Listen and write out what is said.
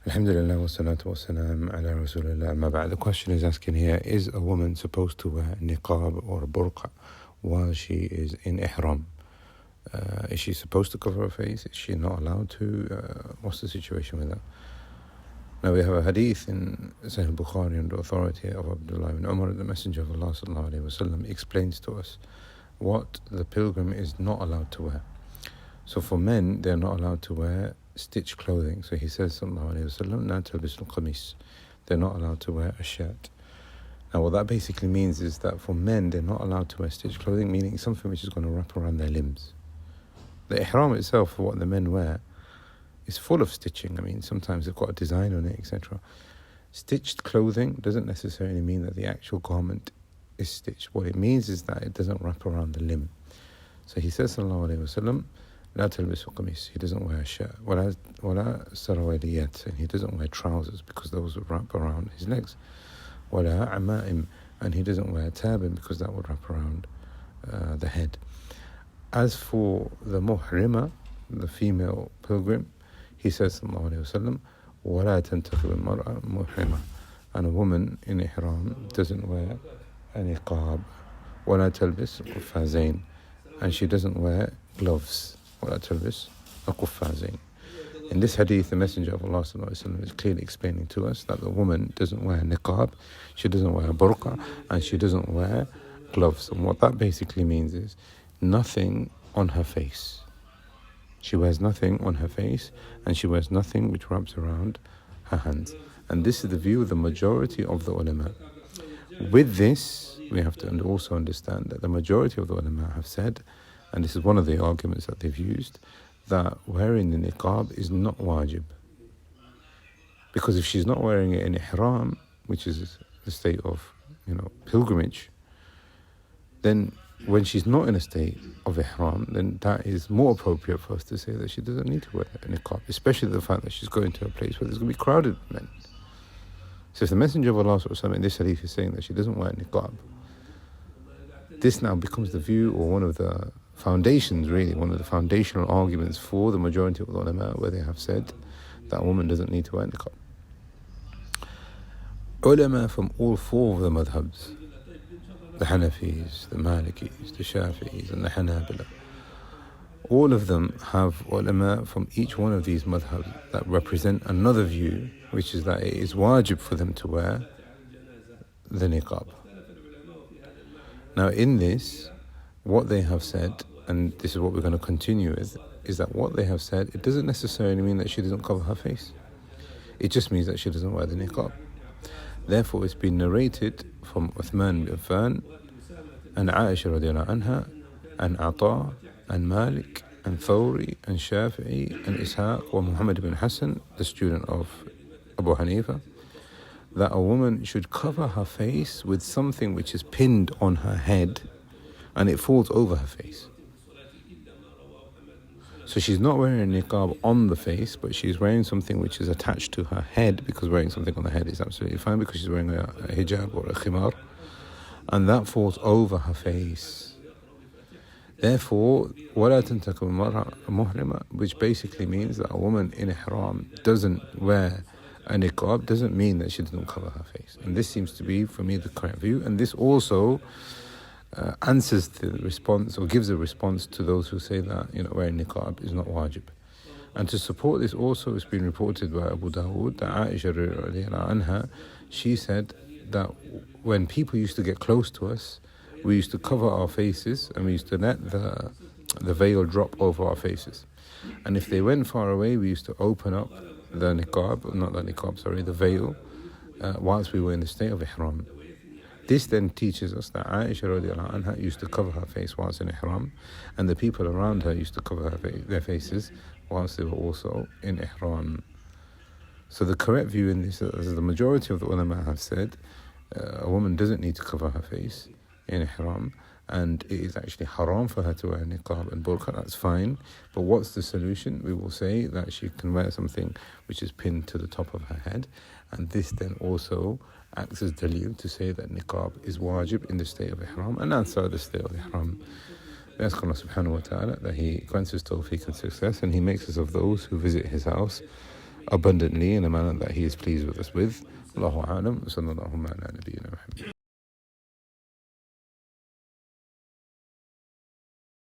Alhamdulillah wa salatu wa salam ala rasulillah amma ba'd. The question is asking here, is a woman supposed to wear niqab or a burqa while she is in ihram? Is she supposed to cover her face? Is she not allowed to? What's the situation with that? Now we have a hadith in Sahih Bukhari under authority of Abdullah ibn Umar. The Messenger of Allah sallallahu alayhi wa sallam explains to us what the pilgrim is not allowed to wear. So for men, they're not allowed to wear stitched clothing. So he says, sallallahu alayhi wa sallam, la talbisul qamis. They're not allowed to wear a shirt. Now what that basically means is that for men, they're not allowed to wear stitched clothing, meaning something which is going to wrap around their limbs. The ihram itself, for what the men wear, is full of stitching. I mean, sometimes they've got a design on it, etc. Stitched clothing doesn't necessarily mean that the actual garment is stitched. What it means is that it doesn't wrap around the limb. So he says, sallallahu alayhi wa sallam, لا تلبسوا قميص. He doesn't wear a shirt. ولا سرواليات. And he doesn't wear trousers because those would wrap around his legs. ولا عمائم. And he doesn't wear a turban because that would wrap around the head. As for the muhrima, the female pilgrim, he says, sallallahu alayhi wa sallam, ولا تنتخب المرأة muhrima. And a woman in ihram doesn't wear a niqab. ولا تلبس قفازين. And she doesn't wear gloves. ولا تلبس القفازين. In this hadith, the Messenger of Allah is clearly explaining to us that the woman doesn't wear niqab, she doesn't wear burqa, and she doesn't wear gloves. And what that basically means is nothing on her face. She wears nothing on her face, and she wears nothing which wraps around her hands. And this is the view of the majority of the ulama. With this, we have to also understand that the majority of the ulama have said, and this is one of the arguments that they've used, that wearing the niqab is not wajib. Because if she's not wearing it in ihram, which is the state of, pilgrimage, then when she's not in a state of ihram, then that is more appropriate for us to say that she doesn't need to wear a niqab, especially the fact that she's going to a place where there's going to be crowded men. So if the Messenger of Allah in this hadith is saying that she doesn't wear niqab, this now becomes the view, or one of the foundations, really, one of the foundational arguments for the majority of the ulama, where they have said that a woman doesn't need to wear niqab. Ulama from all four of the madhabs, the Hanafis, the Malikis, the Shafi'is, and the Hanabila, all of them have ulama from each one of these madhabs that represent another view, which is that it is wajib for them to wear the niqab. Now in this, what they have said, and this is what we're going to continue with, is that what they have said, it doesn't necessarily mean that she doesn't cover her face. It just means that she doesn't wear the niqab. Therefore, it's been narrated from Uthman bin Affan, and Aisha radiallahu anha, and Ata, and Malik, and Thawri, and Shafi'i, and Ishaq, or Muhammad bin Hassan, the student of Abu Hanifa, that a woman should cover her face with something which is pinned on her head, and it falls over her face. So she's not wearing a niqab on the face, but she's wearing something which is attached to her head, because wearing something on the head is absolutely fine, because she's wearing a hijab or a khimar, and that falls over her face. Therefore, وَلَا تَنْتَقِبُ الْمَرْأَةُ مُحْرِمَةً, which basically means that a woman in ihram doesn't wear a niqab, doesn't mean that she doesn't cover her face. And this seems to be, for me, the correct view. And this also answers the response, or gives a response to those who say that wearing niqab is not wajib. And to support this also, it's been reported by Abu Dawood that Aisha radiallahu anha, she said that when people used to get close to us, we used to cover our faces, and we used to let the veil drop over our faces. And if they went far away, we used to open up the veil, whilst we were in the state of ihram. This then teaches us that Aisha radiallahu anha used to cover her face whilst in ihram, and the people around her used to cover their faces whilst they were also in ihram. So the correct view in this, as the majority of the ulama have said, a woman doesn't need to cover her face in ihram, and it is actually haram for her to wear niqab and burqa. That's fine, but what's the solution? We will say that she can wear something which is pinned to the top of her head, and this then also acts as dalil to say that niqab is wajib in the state of ihram and outside the state of ihram. We ask Allah subhanahu wa ta'ala that He grants us tawfiq and success, and He makes us of those who visit His house abundantly in a manner that He is pleased with us with. Allahu a'lam. Sallallahu ala nabiyyina Muhammad.